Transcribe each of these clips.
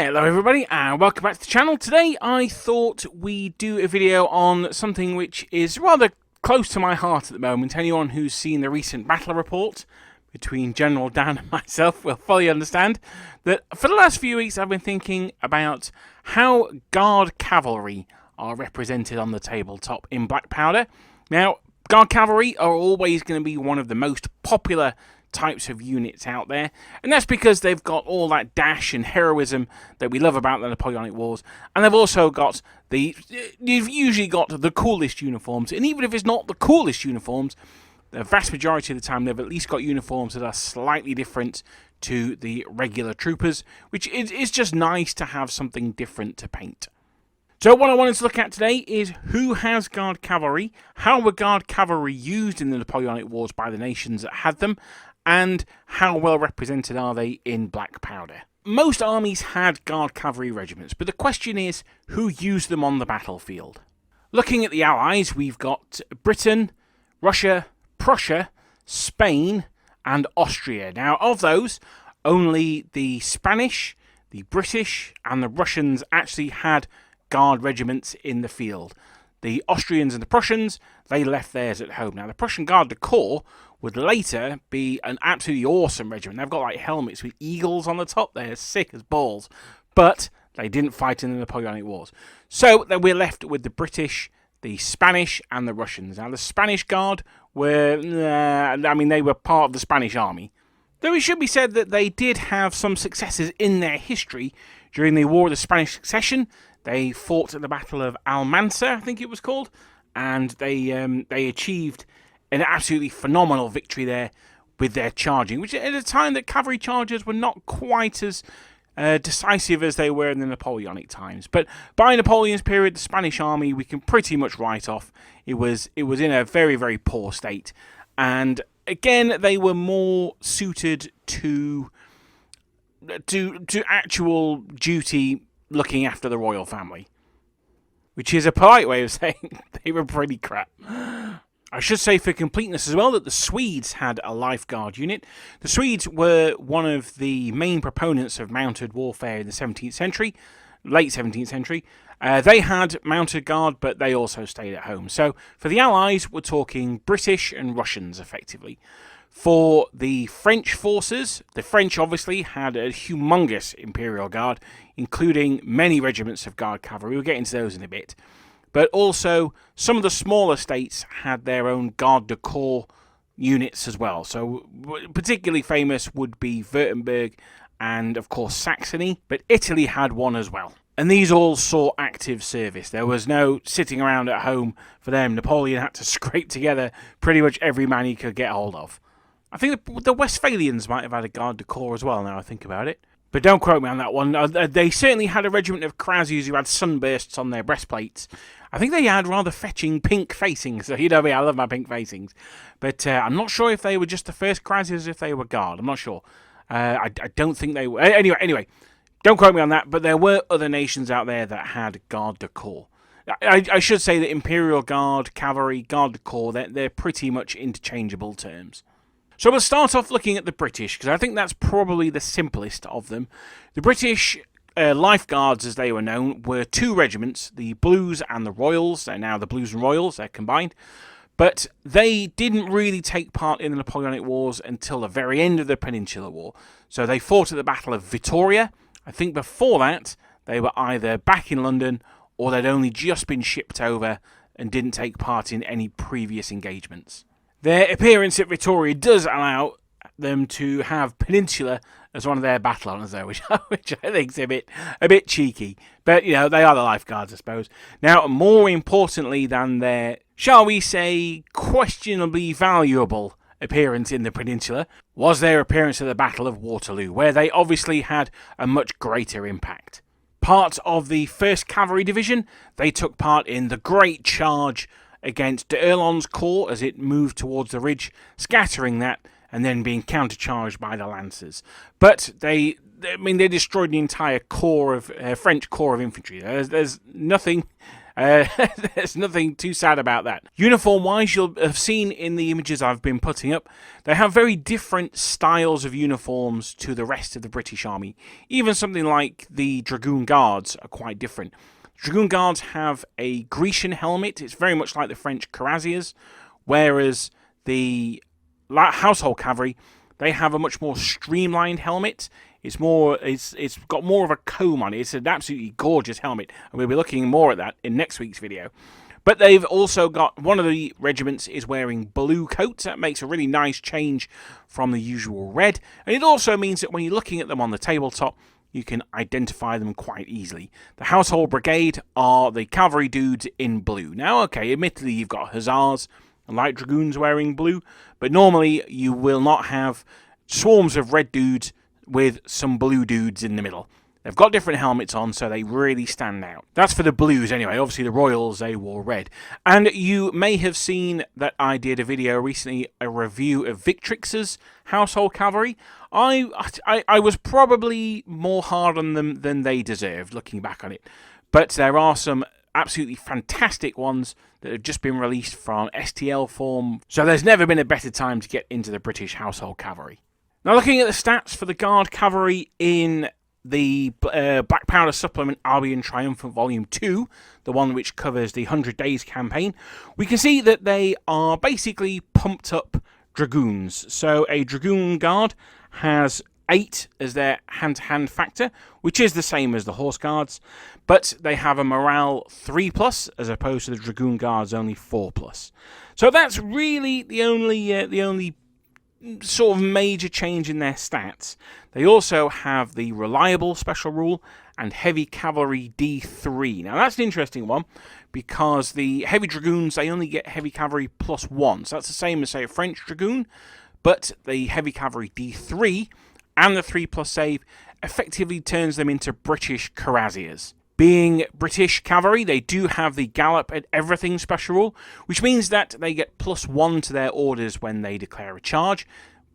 Hello everybody and welcome back to the channel. Today I thought we'd do a video on something which is rather close to my heart at the moment. Anyone who's seen the recent battle report between General Dan and myself will fully understand that for the last few weeks I've been thinking about how Guard Cavalry are represented on the tabletop in Black Powder. Now, Guard Cavalry are always going to be one of the most popular types of units out there, and that's because they've got all that dash and heroism that we love about the Napoleonic Wars, and they've also got you've usually got the coolest uniforms, and even if it's not the coolest uniforms, the vast majority of the time they've at least got uniforms that are slightly different to the regular troopers, which is just nice to have something different to paint. So what I wanted to look at today is who has Guard Cavalry, how were Guard Cavalry used in the Napoleonic Wars by the nations that had them, and how well represented are they in Black Powder. Most armies had Guard Cavalry regiments, but the question is who used them on the battlefield. Looking at the Allies, we've got Britain, Russia, Prussia, Spain, and Austria. Now, of those, only the Spanish, the British, and the Russians actually had Guard regiments in the field. The Austrians and the Prussians, they left theirs at home. Now, the Prussian Garde du Corps would later be an absolutely awesome regiment. They've got like helmets with eagles on the top. They're sick as balls. But they didn't fight in the Napoleonic Wars. So then we're left with the British, the Spanish, and the Russians. Now, the Spanish Guard were, they were part of the Spanish army. Though it should be said that they did have some successes in their history during the War of the Spanish Succession. They fought at the Battle of Almansa, I think it was called, and they achieved an absolutely phenomenal victory there with their charging, which at a time that cavalry charges were not quite as decisive as they were in the Napoleonic times. But by Napoleon's period, the Spanish army we can pretty much write off. It was in a very, very poor state, and again they were more suited to actual duty looking after the royal family, which is a polite way of saying they were pretty crap. I should say for completeness as well that the Swedes had a life guard unit. The Swedes were one of the main proponents of mounted warfare in the 17th century, late 17th century. They had mounted guard, but they also stayed at home. So for the Allies, we're talking British and Russians effectively. For the French forces, the French obviously had a humongous Imperial Guard, including many regiments of Guard Cavalry. We'll get into those in a bit. But also, some of the smaller states had their own Garde du Corps units as well. So, particularly famous would be Württemberg and, of course, Saxony. But Italy had one as well. And these all saw active service. There was no sitting around at home for them. Napoleon had to scrape together pretty much every man he could get hold of. I think the Westphalians might have had a Garde du Corps as well, now I think about it. But don't quote me on that one. They certainly had a regiment of Krauses who had sunbursts on their breastplates. I think they had rather fetching pink facings. So, you know me, I love my pink facings. But I'm not sure if they were just the first Krauses or if they were Guard. I'm not sure. I don't think they were. Anyway, don't quote me on that. But there were other nations out there that had Garde du Corps. I should say that Imperial Guard, Cavalry, Garde du Corps, they're pretty much interchangeable terms. So we'll start off looking at the British, because I think that's probably the simplest of them. The British Life Guards, as they were known, were two regiments, the Blues and the Royals. They're now the Blues and Royals, they're combined. But they didn't really take part in the Napoleonic Wars until the very end of the Peninsular War. So they fought at the Battle of Vittoria. I think before that, they were either back in London or they'd only just been shipped over and didn't take part in any previous engagements. Their appearance at Vittoria does allow them to have Peninsula as one of their battle honours, though, which I think is a bit cheeky. But, you know, they are the Life Guards, I suppose. Now, more importantly than their, shall we say, questionably valuable appearance in the Peninsula, was their appearance at the Battle of Waterloo, where they obviously had a much greater impact. Part of the 1st Cavalry Division, they took part in the Great Charge against d'Erlon's corps as it moved towards the ridge, scattering that and then being countercharged by the Lancers. But they I mean, they destroyed the entire core of French corps of infantry. There's nothing. There's nothing too sad about that. Uniform-wise, you'll have seen in the images I've been putting up, they have very different styles of uniforms to the rest of the British Army. Even something like the Dragoon Guards are quite different. Dragoon Guards have a Grecian helmet. It's very much like the French cuirassiers, whereas the Household Cavalry, they have a much more streamlined helmet. It's got more of a comb on it. It's an absolutely gorgeous helmet, and we'll be looking more at that in next week's video. But they've also got, one of the regiments is wearing blue coats. That makes a really nice change from the usual red. And it also means that when you're looking at them on the tabletop, you can identify them quite easily. The Household Brigade are the cavalry dudes in blue. Now, okay, admittedly, you've got Hussars and Light Dragoons wearing blue, but normally you will not have swarms of red dudes with some blue dudes in the middle. They've got different helmets on, so they really stand out. That's for the blues anyway. Obviously, the Royals, they wore red. And you may have seen that I did a video recently, a review of Victrix's Household Cavalry. I was probably more hard on them than they deserved, looking back on it. But there are some absolutely fantastic ones that have just been released from STL form. So there's never been a better time to get into the British Household Cavalry. Now, looking at the stats for the Guard Cavalry in the Black Powder Supplement Albion Triumphant Volume 2, the one which covers the 100 Days campaign, we can see that they are basically pumped up Dragoons. So a Dragoon Guard has 8 as their hand-to-hand factor, which is the same as the Horse Guards, but they have a morale 3+, as opposed to the Dragoon Guards only 4+. So that's really the only sort of major change in their stats. They also have the Reliable special rule and Heavy Cavalry D3. Now that's an interesting one, because the Heavy Dragoons, they only get Heavy Cavalry +1, so that's the same as, say, a French Dragoon, but the Heavy Cavalry D3 and the 3+ save effectively turns them into British cuirassiers. Being British cavalry, they do have the Gallop at Everything special rule, which means that they get +1 to their orders when they declare a charge.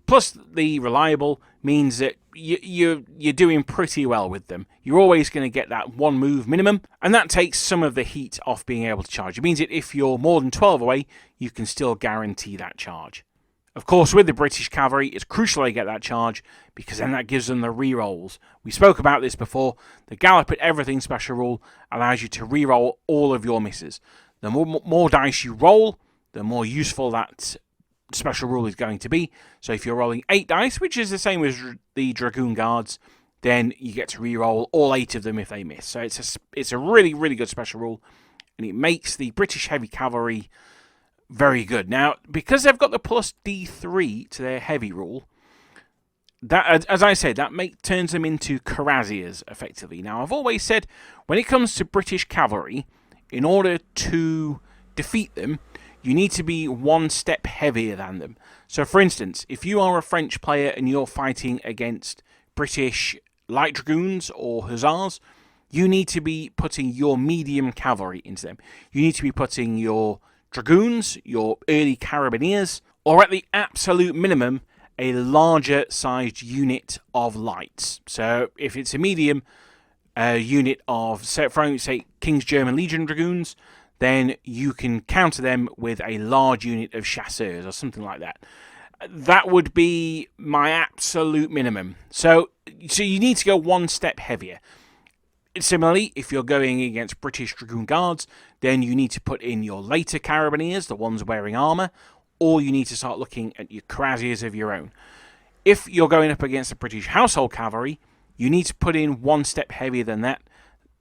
Plus, the Reliable means that you're doing pretty well with them. You're always going to get that 1 move minimum, and that takes some of the heat off being able to charge. It means that if you're more than 12 away, you can still guarantee that charge. Of course, with the British Cavalry, it's crucial they get that charge, because then that gives them the rerolls. We spoke about this before. The Gallop at Everything special rule allows you to reroll all of your misses. The more dice you roll, the more useful that special rule is going to be. So if you're rolling 8 dice, which is the same as the Dragoon Guards, then you get to reroll all 8 of them if they miss. So it's a really, really good special rule, and it makes the British Heavy Cavalry very good. Now, because they've got the +D3 to their heavy rule, that, as I said, that turns them into cuirassiers, effectively. Now, I've always said, when it comes to British cavalry, in order to defeat them, you need to be 1 step heavier than them. So, for instance, if you are a French player and you're fighting against British light dragoons or hussars, you need to be putting your medium cavalry into them. You need to be putting your dragoons, your early carabineers, or at the absolute minimum, a larger sized unit of lights. So if it's a medium unit of, say, King's German Legion dragoons, then you can counter them with a large unit of chasseurs or something like that. That would be my absolute minimum. So you need to go 1 step heavier. Similarly, if you're going against British Dragoon Guards, then you need to put in your later carabineers, the ones wearing armour, or you need to start looking at your cuirassiers of your own. If you're going up against the British Household Cavalry, you need to put in 1 step heavier than that.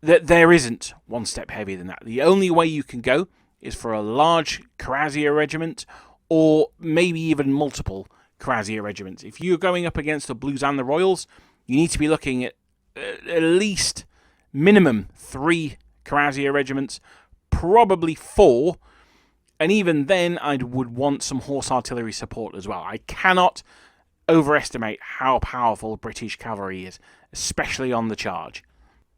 There isn't 1 step heavier than that. The only way you can go is for a large cuirassier regiment, or maybe even multiple cuirassier regiments. If you're going up against the Blues and the Royals, you need to be looking at least minimum 3 cuirassier regiments, probably 4, and even then I would want some horse artillery support as well. I cannot overestimate how powerful British cavalry is, especially on the charge.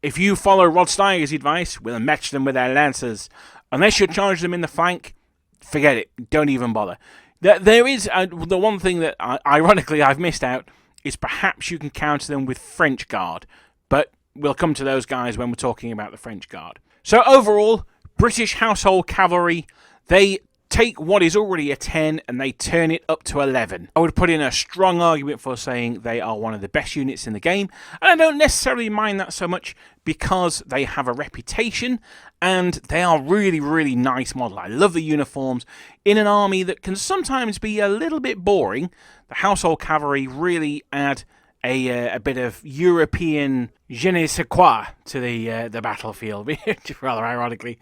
If you follow Rod Steiger's advice, we'll match them with their lancers. Unless you charge them in the flank, forget it. Don't even bother. There is the one thing that, ironically, I've missed out is perhaps you can counter them with French Guard, but we'll come to those guys when we're talking about the French Guard. So overall, British Household Cavalry, they take what is already a 10 and they turn it up to 11. I would put in a strong argument for saying they are one of the best units in the game, and I don't necessarily mind that so much because they have a reputation and they are really, really nice model. I love the uniforms. In an army that can sometimes be a little bit boring, the Household Cavalry really add a bit of European je ne sais quoi to the battlefield, rather ironically.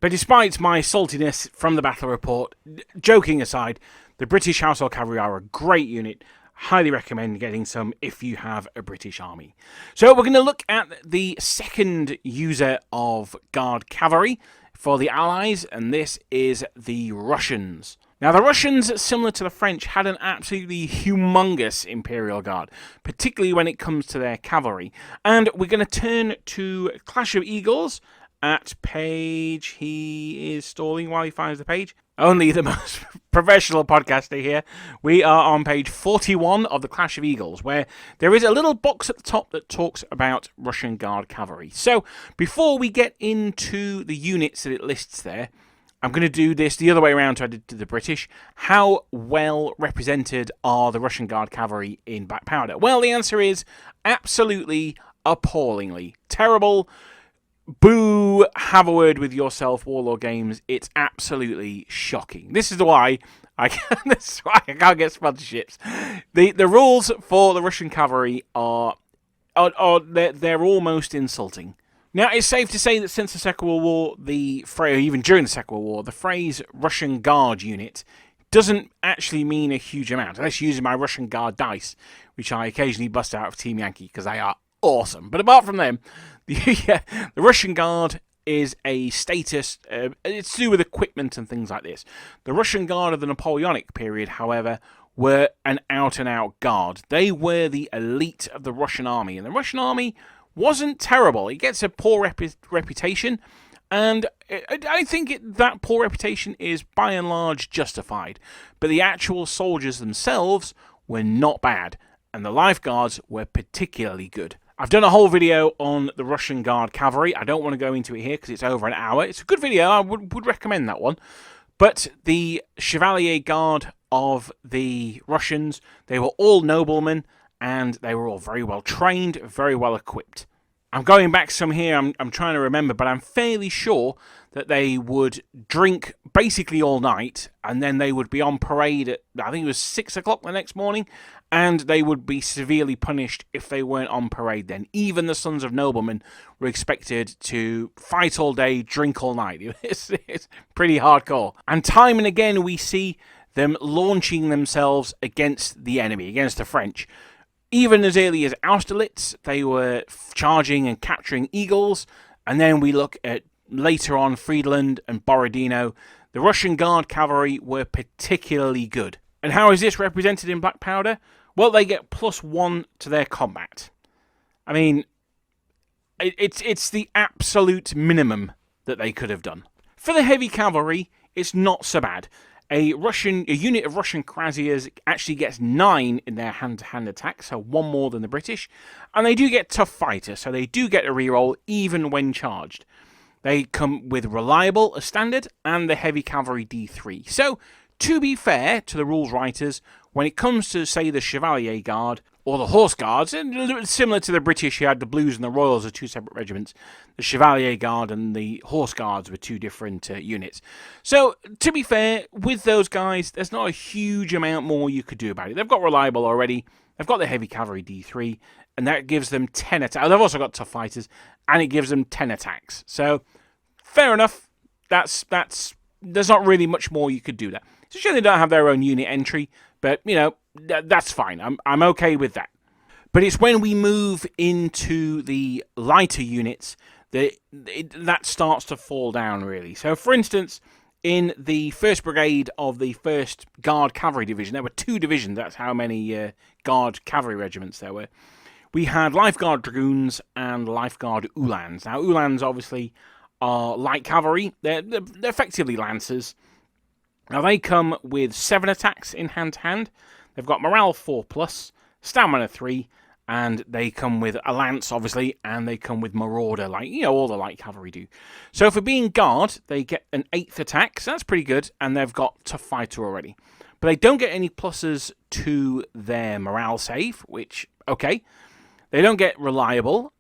But despite my saltiness from the battle report, joking aside, the British Household Cavalry are a great unit. Highly recommend getting some if you have a British army. So we're going to look at the second user of Guard Cavalry for the Allies, and this is the Russians. Now, the Russians, similar to the French, had an absolutely humongous Imperial Guard, particularly when it comes to their cavalry. And we're going to turn to Clash of Eagles at page... He is stalling while he finds the page. Only the most professional podcaster here. We are on page 41 of the Clash of Eagles, where there is a little box at the top that talks about Russian Guard Cavalry. So, before we get into the units that it lists there, I'm going to do this the other way around to I did to the British. How well represented are the Russian Guard Cavalry in Black Powder? Well, the answer is absolutely appallingly terrible. Boo, have a word with yourself, Warlord Games. It's absolutely shocking. This is why I can't get sponsorships. The rules for the Russian cavalry are they're almost insulting. Now, it's safe to say that since the Second World War, even during the Second World War, the phrase Russian Guard unit doesn't actually mean a huge amount, unless you're using my Russian Guard dice, which I occasionally bust out of Team Yankee, because they are awesome. But apart from them, the Russian Guard is a status. It's to do with equipment and things like this. The Russian Guard of the Napoleonic period, however, were an out-and-out guard. They were the elite of the Russian army, and the Russian army wasn't terrible. It gets a poor reputation, and I think that poor reputation is by and large justified. But the actual soldiers themselves were not bad, and the lifeguards were particularly good. I've done a whole video on the Russian Guard Cavalry. I don't want to go into it here because it's over an hour. It's a good video. I would recommend that one. But the Chevalier Guard of the Russians, they were all noblemen, and they were all very well trained, very well equipped. I'm going back some here, I'm trying to remember, but I'm fairly sure that they would drink basically all night, and then they would be on parade at, I think it was 6 o'clock the next morning, and they would be severely punished if they weren't on parade then. Even the sons of noblemen were expected to fight all day, drink all night. It's pretty hardcore. And time and again we see them launching themselves against the enemy, against the French. Even as early as Austerlitz, they were charging and capturing eagles. And then we look at later on Friedland and Borodino. The Russian Guard Cavalry were particularly good. And how is this represented in Black Powder? Well, they get +1 to their combat. I mean, it's the absolute minimum that they could have done. For the heavy cavalry, it's not so bad. A unit of Russian Krasiers actually gets 9 in their hand-to-hand attacks, so 1 more than the British. And they do get Tough Fighter, so they do get a reroll even when charged. They come with Reliable as standard, and the Heavy Cavalry D3. So, to be fair to the rules writers, when it comes to, say, the Chevalier Guard, or the Horse Guards, and similar to the British, you had the Blues and the Royals as 2 separate regiments. The Chevalier Guard and the Horse Guards were 2 different units. So, to be fair, with those guys, there's not a huge amount more you could do about it. They've got Reliable already, they've got the Heavy Cavalry D3, and that gives them 10 attacks. They've also got Tough Fighters, and it gives them 10 attacks. So, fair enough. There's not really much more you could do there. It's a shame they don't have their own unit entry, but, you know, that's fine. I'm okay with that. But it's when we move into the lighter units that starts to fall down, really. So, for instance, in the 1st Brigade of the 1st Guard Cavalry Division, there were 2 divisions. That's how many Guard Cavalry regiments there were. We had Lifeguard Dragoons and Lifeguard Uhlans. Now, Uhlans, obviously, are light cavalry. They're effectively lancers. Now, they come with 7 attacks in hand-to-hand. They've got Morale 4+. stamina 3, and they come with a lance, obviously, and they come with marauder, like, you know, all the light cavalry do. So for being guard, they get an 8th attack, so that's pretty good, and they've got tough fighter already. But they don't get any pluses to their morale save, which, okay. They don't get reliable,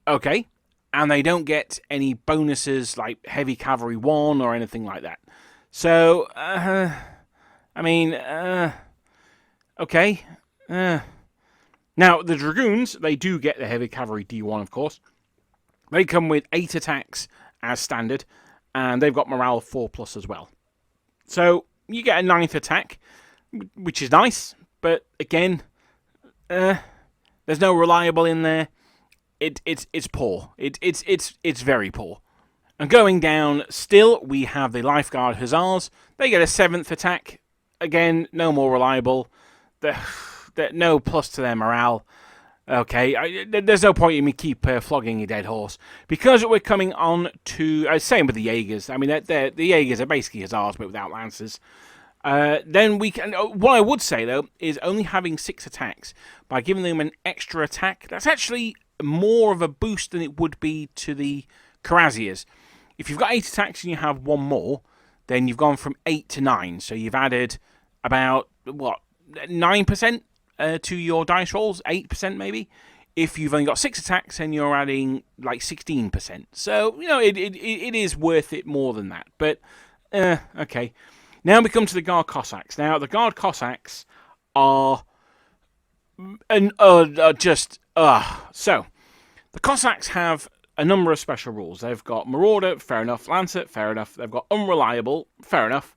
okay. And they don't get any bonuses like heavy cavalry 1 or anything like that. So, okay. Now, the Dragoons, they do get the heavy cavalry D1, of course. They come with 8 attacks as standard, and they've got morale 4+ as well. So, you get a 9th attack, which is nice, but again, there's no reliable in there. It's poor. It's very poor. And going down, still, we have the Lifeguard Hussars. They get a 7th attack. Again, no more reliable. No plus to their morale. Okay, there's no point in me keep flogging a dead horse. Because we're coming on to... same with the Jaegers. I mean, the Jaegers are basically Hussars, but without Lancers. Then we can... What I would say, though, is only having 6 attacks, by giving them an extra attack, that's actually more of a boost than it would be to the Cuirassiers. If you've got 8 attacks and you have 1 more, then you've gone from 8 to 9. So you've added about, 9% to your dice rolls? 8% maybe? If you've only got 6 attacks, then you're adding like 16%. So, you know, it is worth it more than that. But, okay. Now we come to the Guard Cossacks. Now, the Guard Cossacks are... So, the Cossacks have a number of special rules. They've got Marauder, fair enough. Lancer, fair enough. They've got Unreliable, fair enough.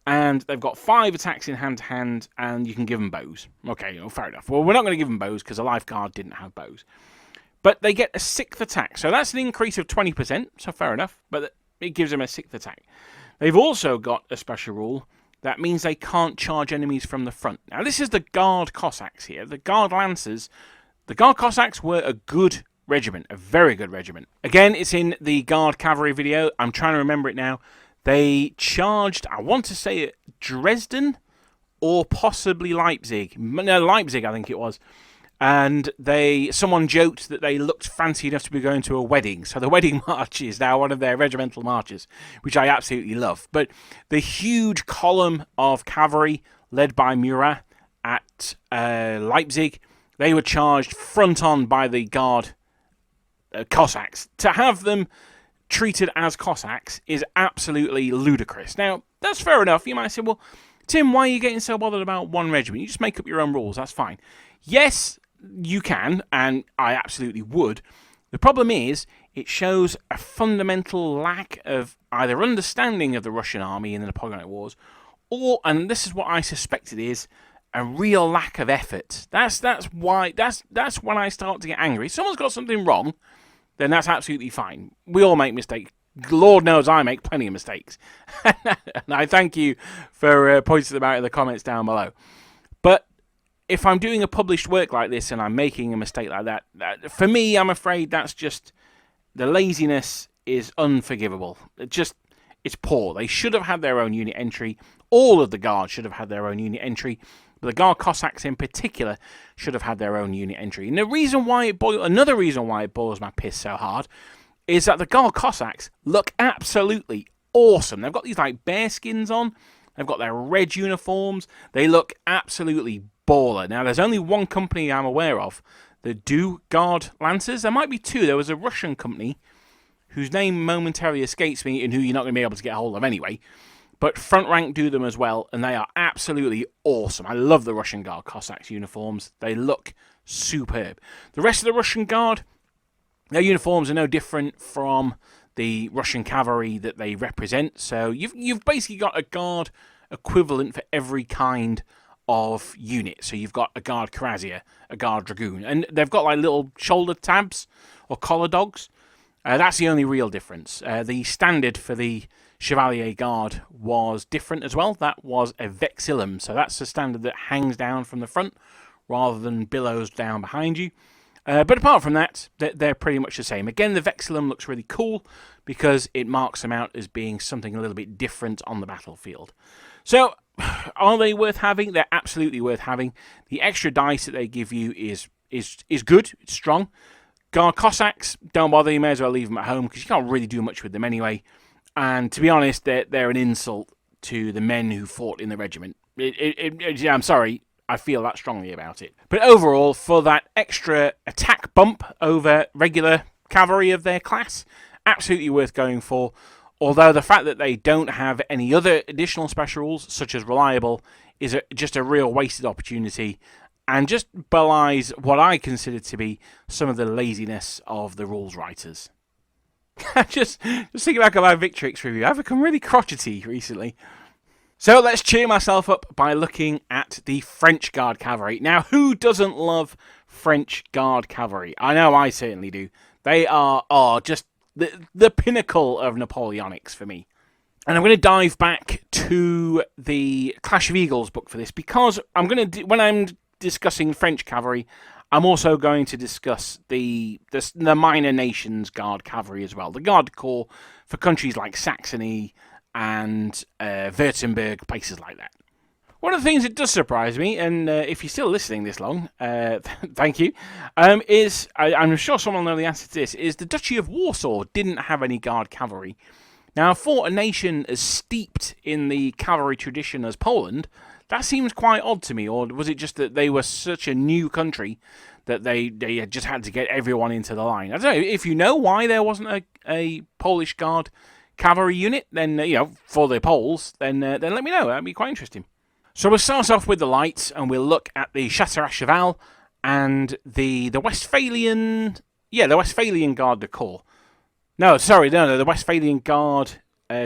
And they've got 5 attacks in hand-to-hand, and you can give them bows. Okay, fair enough. Well, we're not going to give them bows, because the Lifeguard didn't have bows. But they get a 6th attack, so that's an increase of 20%, so fair enough. But it gives them a 6th attack. They've also got a special rule that means they can't charge enemies from the front. Now, this is the Guard Cossacks here. The Guard Lancers... The Guard Cossacks were a good regiment, a very good regiment. Again, it's in the Guard Cavalry video. I'm trying to remember it now. They charged, I want to say Dresden or possibly Leipzig. No, Leipzig, I think it was. And someone joked that they looked fancy enough to be going to a wedding. So the wedding march is now one of their regimental marches, which I absolutely love. But the huge column of cavalry led by Murat at Leipzig, they were charged front on by the Guard Cossacks. To have them treated as Cossacks is absolutely ludicrous. Now, that's fair enough. You might say, well, Tim, why are you getting so bothered about one regiment? You just make up your own rules. That's fine. Yes, you can, and I absolutely would. The problem is, it shows a fundamental lack of either understanding of the Russian army in the Napoleonic Wars, or, and this is what I suspect it is, a real lack of effort. That's when I start to get angry. If someone's got something wrong, then that's absolutely fine. We all make mistakes. Lord knows I make plenty of mistakes. And I thank you for pointing them out in the comments down below. But if I'm doing a published work like this and I'm making a mistake like that, for me, I'm afraid that's just... The laziness is unforgivable. It's poor. They should have had their own unit entry. All of the Guards should have had their own unit entry. But the Guard Cossacks in particular should have had their own unit entry. And another reason why it boils my piss so hard is that the Guard Cossacks look absolutely awesome. They've got these like bear skins on. They've got their red uniforms. They look absolutely baller. Now, there's only one company I'm aware of that do Guard Lancers. There might be 2. There was a Russian company whose name momentarily escapes me and who you're not going to be able to get a hold of anyway. But Front Rank do them as well, and they are absolutely awesome. I love the Russian Guard Cossacks uniforms. They look superb. The rest of the Russian Guard, their uniforms are no different from the Russian cavalry that they represent. So you've basically got a Guard equivalent for every kind of unit. So you've got a Guard Cuirassier, a Guard Dragoon, and they've got like little shoulder tabs or collar dogs. That's the only real difference. The standard for the Chevalier Guard was different as well. That was a vexillum, so that's the standard that hangs down from the front rather than billows down behind you. But apart from that, they're pretty much the same. Again, the vexillum looks really cool because it marks them out as being something a little bit different on the battlefield. So are they worth having? They're absolutely worth having. The extra dice that they give you is good. It's strong. Guard Cossacks, don't bother. You may as well leave them at home because you can't really do much with them anyway. And to be honest, they're an insult to the men who fought in the regiment. I'm sorry, I feel that strongly about it. But overall, for that extra attack bump over regular cavalry of their class, absolutely worth going for. Although the fact that they don't have any other additional special rules, such as reliable, is just a real wasted opportunity and just belies what I consider to be some of the laziness of the rules writers. just thinking back at my Victrix review, I've become really crotchety recently. So let's cheer myself up by looking at the French Guard Cavalry. Now, who doesn't love French Guard Cavalry? I know I certainly do. They are just the pinnacle of Napoleonics for me. And I'm going to dive back to the Clash of Eagles book for this because when I'm discussing French cavalry, I'm also going to discuss the minor nations Guard cavalry as well. The Guard Corps for countries like Saxony and Württemberg, places like that. One of the things that does surprise me, and if you're still listening this long, thank you, is, I'm sure someone will know the answer to this, is the Duchy of Warsaw didn't have any Guard cavalry. Now, for a nation as steeped in the cavalry tradition as Poland, that seems quite odd to me. Or was it just that they were such a new country that they just had to get everyone into the line? I don't know. If you know why there wasn't a Polish Guard cavalry unit, then, for the Poles, then let me know. That'd be quite interesting. So we'll start off with the lights, and we'll look at the Chasseurs à Cheval and the Westphalian... Yeah, the Westphalian Guard de Corps. No, the Westphalian Guard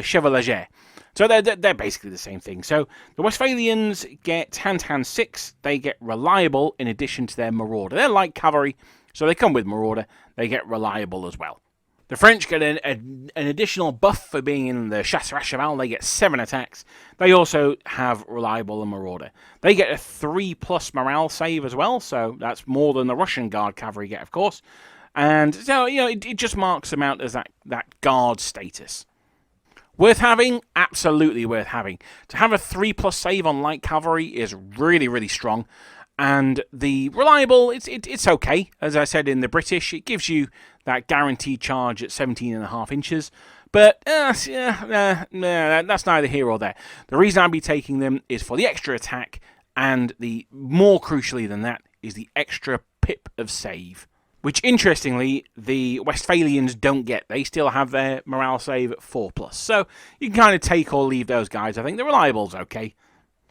Chevalier. So they're basically the same thing. So the Westphalians get hand-to-hand 6. They get reliable in addition to their marauder. They're light cavalry, so they come with marauder. They get reliable as well. The French get an additional buff for being in the Chasseurs à Cheval. They get 7 attacks. They also have reliable and marauder. They get a 3+ morale save as well, so that's more than the Russian Guard cavalry get, of course. And so, it just marks them out as that guard status. Worth having? Absolutely worth having. To have a 3+ save on light cavalry is really, really strong. And the reliable, it's okay. As I said in the British, it gives you that guaranteed charge at 17.5 inches. But that's neither here or there. The reason I'll be taking them is for the extra attack, and the more crucially than that is the extra pip of save. Which, interestingly, the Westphalians don't get. They still have their morale save at 4+. So you can kind of take or leave those guys. I think the reliable's okay.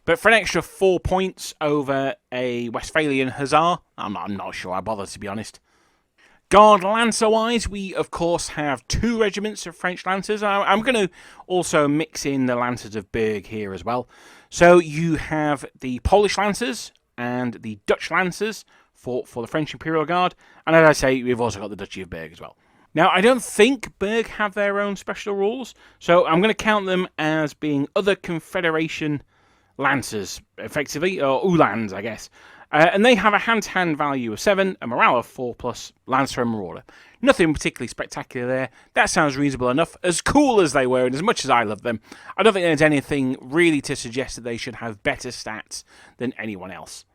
But for an extra 4 points over a Westphalian Hussar, I'm not sure I bother, to be honest. Guard Lancer-wise, we, of course, have 2 regiments of French Lancers. I'm going to also mix in the Lancers of Berg here as well. So you have the Polish Lancers and the Dutch Lancers for the French Imperial Guard. And as I say, we've also got the Duchy of Berg as well. Now, I don't think Berg have their own special rules, so I'm going to count them as being other Confederation Lancers, effectively, or Uhlans, I guess. And they have a hand-to-hand value of 7, a morale of 4+, Lancer and Marauder. Nothing particularly spectacular there. That sounds reasonable enough. As cool as they were, and as much as I love them, I don't think there's anything really to suggest that they should have better stats than anyone else.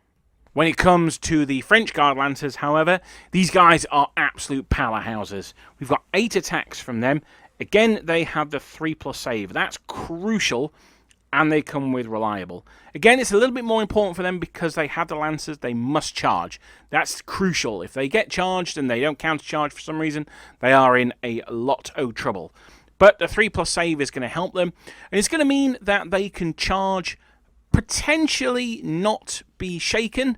When it comes to the French Guard Lancers, however, these guys are absolute powerhouses. We've got 8 attacks from them. Again, they have the 3+ save. That's crucial, and they come with reliable. Again, it's a little bit more important for them because they have the Lancers. They must charge. That's crucial. If they get charged and they don't counter-charge for some reason, they are in a lot of trouble. But the 3+ save is going to help them, and it's going to mean that they can charge, potentially not be shaken,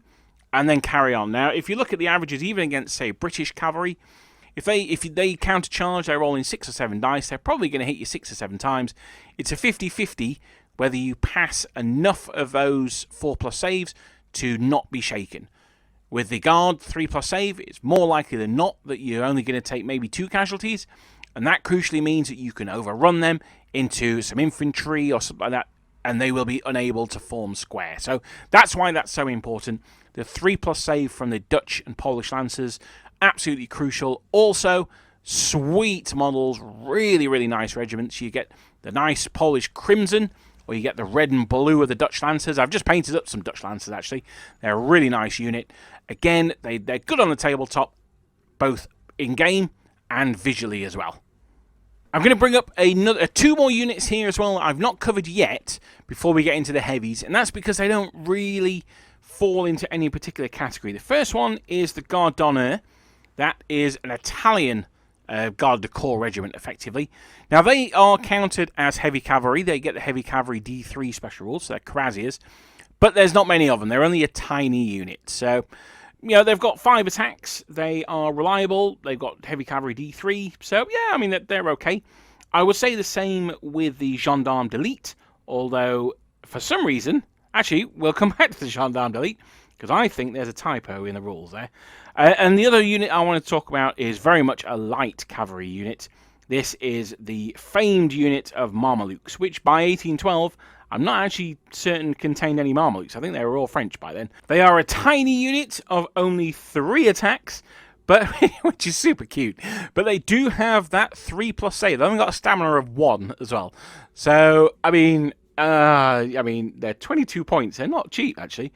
and then carry on. Now, if you look at the averages, even against, say, British cavalry, if they counter-charge, they're rolling 6 or 7 dice, they're probably going to hit you 6 or 7 times. It's a 50-50 whether you pass enough of those 4+ saves to not be shaken. With the Guard 3+ save, it's more likely than not that you're only going to take maybe 2 casualties, and that crucially means that you can overrun them into some infantry or something like that, and they will be unable to form square. So that's why that's so important. The 3+ save from the Dutch and Polish Lancers, absolutely crucial. Also, sweet models, really, really nice regiments. You get the nice Polish Crimson, or you get the red and blue of the Dutch Lancers. I've just painted up some Dutch Lancers, actually. They're a really nice unit. Again, they're good on the tabletop, both in-game and visually as well. I'm going to bring up two more units here as well I've not covered yet before we get into the heavies, and that's because they don't really fall into any particular category. The first one is the Garde d'Honneur. That is an Italian Garde du Corps regiment, effectively. Now, they are counted as heavy cavalry. They get the heavy cavalry D3 special rules, so they're cuirassiers. But there's not many of them. They're only a tiny unit. So, you know, they've got 5 attacks. They are reliable. They've got heavy cavalry D3. So, yeah, I mean, they're okay. I would say the same with the Gendarme d'Elite, although, for some reason, actually, we'll come back to the Gendarme d'Elite, because I think there's a typo in the rules there. And the other unit I want to talk about is very much a light cavalry unit. This is the famed unit of Mamelukes, which by 1812, I'm not actually certain contained any Mamelukes. I think they were all French by then. They are a tiny unit of only 3 attacks, but which is super cute. But they do have that 3+ save. They've only got a stamina of 1 as well. So, I mean, they're 22 points. They're not cheap, actually.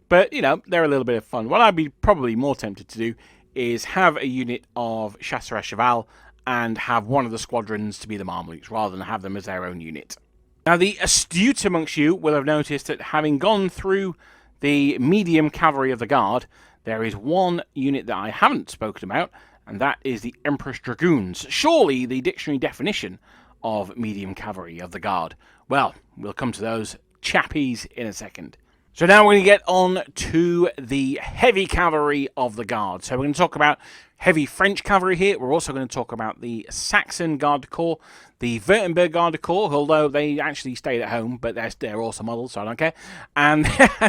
But, you know, they're a little bit of fun. What I'd be probably more tempted to do is have a unit of chasseurs à cheval and have one of the squadrons to be the Mamelukes, rather than have them as their own unit. Now, the astute amongst you will have noticed that having gone through the medium cavalry of the Guard, there is one unit that I haven't spoken about, and that is the Empress Dragoons. Surely the dictionary definition of medium cavalry of the Guard. Well, we'll come to those chappies in a second. So now we're going to get on to the heavy cavalry of the Guard. So we're going to talk about heavy French cavalry here. We're also going to talk about the Saxon Garde du Corps, the Württemberg Garde du Corps, although they actually stayed at home, but they're also models, so I don't care, and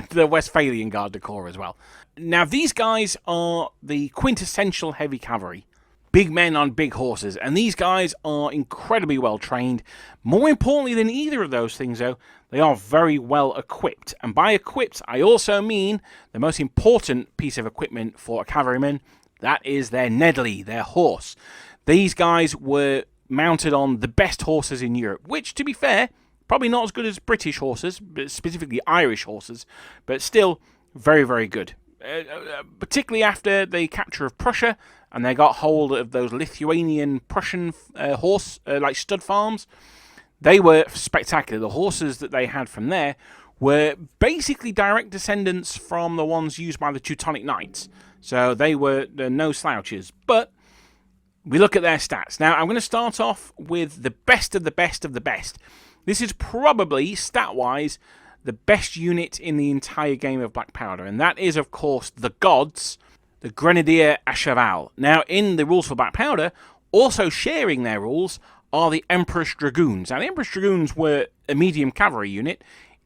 the Westphalian Garde du Corps as well. Now, these guys are the quintessential heavy cavalry. Big men on big horses, and these guys are incredibly well trained. More importantly than either of those things, though, they are very well equipped. And by equipped, I also mean the most important piece of equipment for a cavalryman. That is their Nedley, their horse. These guys were mounted on the best horses in Europe, which, to be fair, probably not as good as British horses, but specifically Irish horses, but still very, very good. Particularly after the capture of Prussia, and they got hold of those Lithuanian Prussian horse, like stud farms. They were spectacular. The horses that they had from there were basically direct descendants from the ones used by the Teutonic Knights. So they were no slouches. But we look at their stats. Now, I'm going to start off with the best of the best of the best. This is probably, stat-wise, the best unit in the entire game of Black Powder. And that is, of course, the gods, the Grenadier à Cheval. Now, in the rules for Black Powder, also sharing their rules are the Empress Dragoons. Now, the Empress Dragoons were a medium cavalry unit.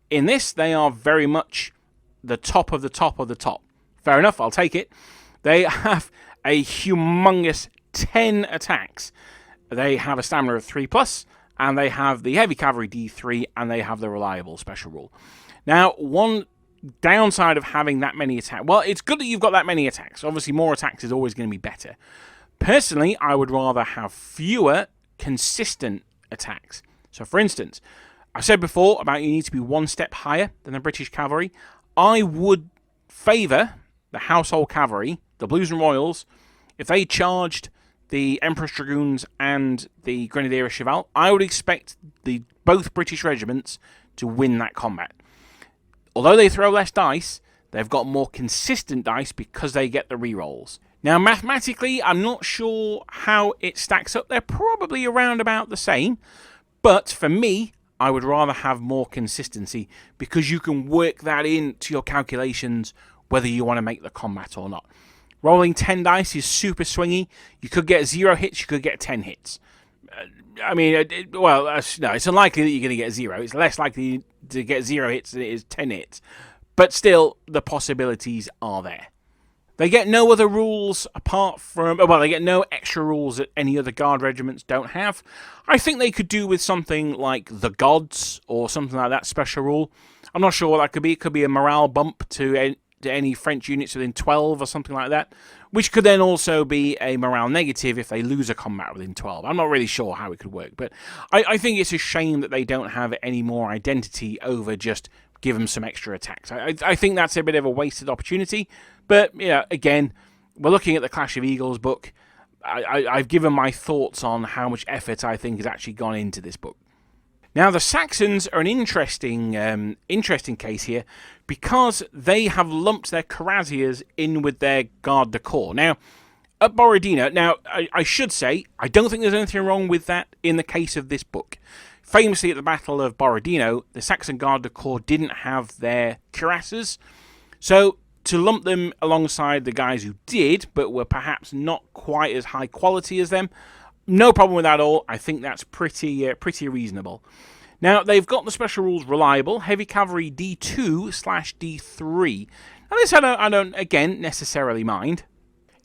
In this, they are very much the top of the top of the top. Fair enough, I'll take it. They have a humongous 10 attacks. They have a stamina of 3+, and they have the heavy cavalry D3, and they have the reliable special rule. Now, one downside of having that many attacks, well, it's good that you've got that many attacks. Obviously, more attacks is always going to be better. Personally, I would rather have fewer consistent attacks. So, for instance, I said before about you need to be one step higher than the British cavalry. I would favour the Household Cavalry, the Blues and Royals, if they charged the Empress Dragoons and the Grenadier à Cheval. I would expect both British regiments to win that combat. Although they throw less dice, they've got more consistent dice because they get the rerolls. Now, mathematically, I'm not sure how it stacks up. They're probably around about the same. But for me, I would rather have more consistency because you can work that into your calculations whether you want to make the combat or not. Rolling 10 dice is super swingy. You could get 0 hits, you could get 10 hits. No, it's unlikely that you're going to get 0. It's less likely to get 0 hits than it is 10 hits. But still, the possibilities are there. They get no other rules apart from... Well, they get no extra rules that any other Guard regiments don't have. I think they could do with something like the Gods or something like that special rule. I'm not sure what that could be. It could be a morale bump to any French units within 12 or something like that. which could then also be a morale negative if they lose a combat within 12. I'm not really sure how it could work, but I think it's a shame that they don't have any more identity over just give them some extra attacks. I think that's a bit of a wasted opportunity, but again, we're looking at the Clash of Eagles book. I've given my thoughts on how much effort I think has actually gone into this book. Now, the Saxons are an interesting case here because they have lumped their cuirassiers in with their garde du corps. Now, at Borodino, I should say, I don't think there's anything wrong with that in the case of this book. Famously, at the Battle of Borodino, the Saxon garde du corps didn't have their cuirassiers, so to lump them alongside the guys who did, but were perhaps not quite as high quality as them, no problem with that at all. I think that's pretty reasonable. Now, they've got the special rules reliable, heavy cavalry D2/D3. Now, this I don't again, necessarily mind.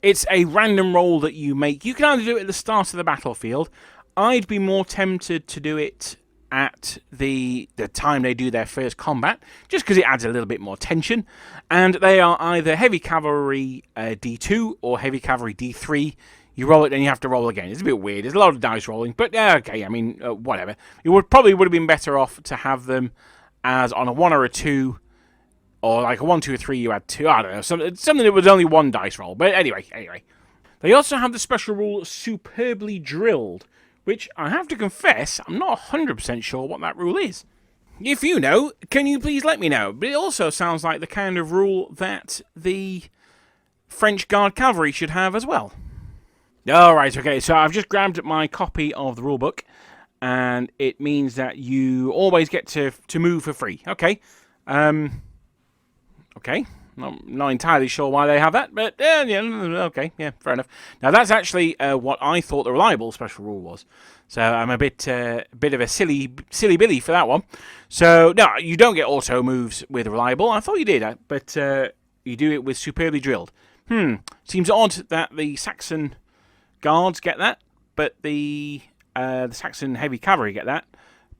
It's a random roll that you make. You can either do it at the start of the battlefield. I'd be more tempted to do it at the time they do their first combat, just because it adds a little bit more tension. And they are either heavy cavalry D2 or heavy cavalry D3. You roll it, and you have to roll again. It's a bit weird. There's a lot of dice rolling, but okay. I mean, whatever. It probably would have been better off to have them as on a 1 or a 2, or like a 1, 2, or 3. You had 2. I don't know, something that was only 1 dice roll. But anyway. They also have the special rule superbly drilled, which I have to confess, I'm not 100% sure what that rule is. If you know, can you please let me know? But it also sounds like the kind of rule that the French Guard Cavalry should have as well. Alright, okay, so I've just grabbed my copy of the rulebook, and it means that you always get to move for free. Okay. Okay. Not entirely sure why they have that, but okay, yeah, fair enough. Now, that's actually what I thought the reliable special rule was. So I'm a bit of a silly Billy for that one. So, no, you don't get auto moves with reliable. I thought you did, but you do it with superbly drilled. Seems odd that the Saxon Guards get that, but the Saxon Heavy Cavalry get that,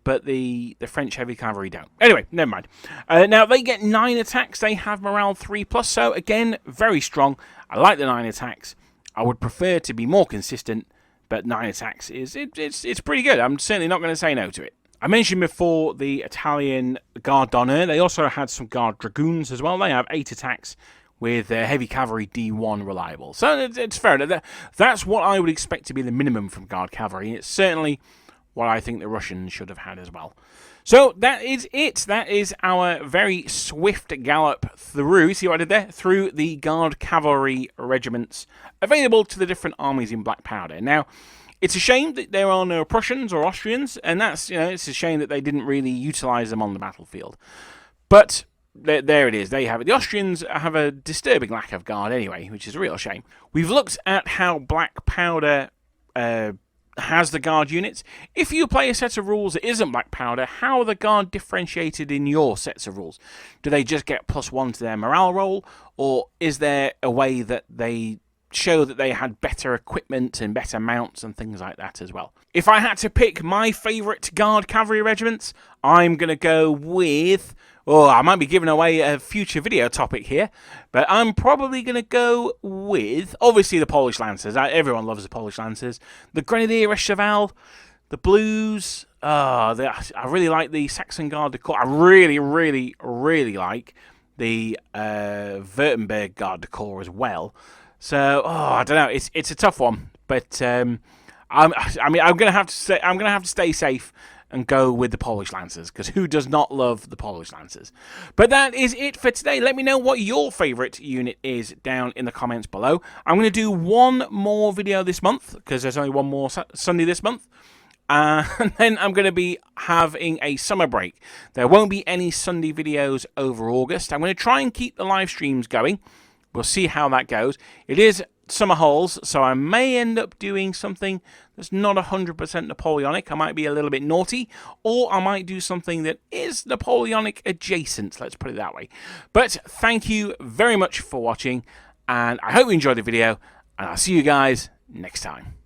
but the French Heavy Cavalry don't. Anyway, never mind. Now, they get 9 attacks. They have morale 3+, so again, very strong. I like the 9 attacks. I would prefer to be more consistent, but 9 attacks it's pretty good. I'm certainly not going to say no to it. I mentioned before the Italian Guard d'Honneur. They also had some Guard Dragoons as well. They have 8 attacks with Heavy Cavalry D1 reliable. So it's fair enough. That's what I would expect to be the minimum from Guard Cavalry. It's certainly what I think the Russians should have had as well. So that is it. That is our very swift gallop through, see what I did there? Through the Guard Cavalry regiments available to the different armies in Black Powder. Now, it's a shame that there are no Prussians or Austrians, and that's, it's a shame that they didn't really utilize them on the battlefield. But there it is. There you have it. The Austrians have a disturbing lack of guard anyway, which is a real shame. We've looked at how Black Powder has the guard units. If you play a set of rules that isn't Black Powder, how are the guard differentiated in your sets of rules? Do they just get +1 to their morale roll, or is there a way that they show that they had better equipment and better mounts and things like that as well? If I had to pick my favourite Guard Cavalry regiments, I'm going to go with... I might be giving away a future video topic here, but I'm probably going to go with, obviously, the Polish Lancers. Everyone loves the Polish Lancers. The Grenadier Cheval, the Blues. I really like the Saxon Guard du Corps. I really, really, really like the Württemberg Guard du Corps as well. So, I don't know. It's a tough one, but I'm going to have to stay safe and go with the Polish Lancers, because who does not love the Polish Lancers? But that is it for today. Let me know what your favourite unit is down in the comments below. I'm going to do one more video this month, because there's only one more Sunday this month. And then I'm going to be having a summer break. There won't be any Sunday videos over August. I'm going to try and keep the live streams going. We'll see how that goes. It is summer holes, so I may end up doing something that's not 100% Napoleonic. I might be a little bit naughty, or I might do something that is Napoleonic adjacent, let's put it that way. But thank you very much for watching, and I hope you enjoyed the video, and I'll see you guys next time.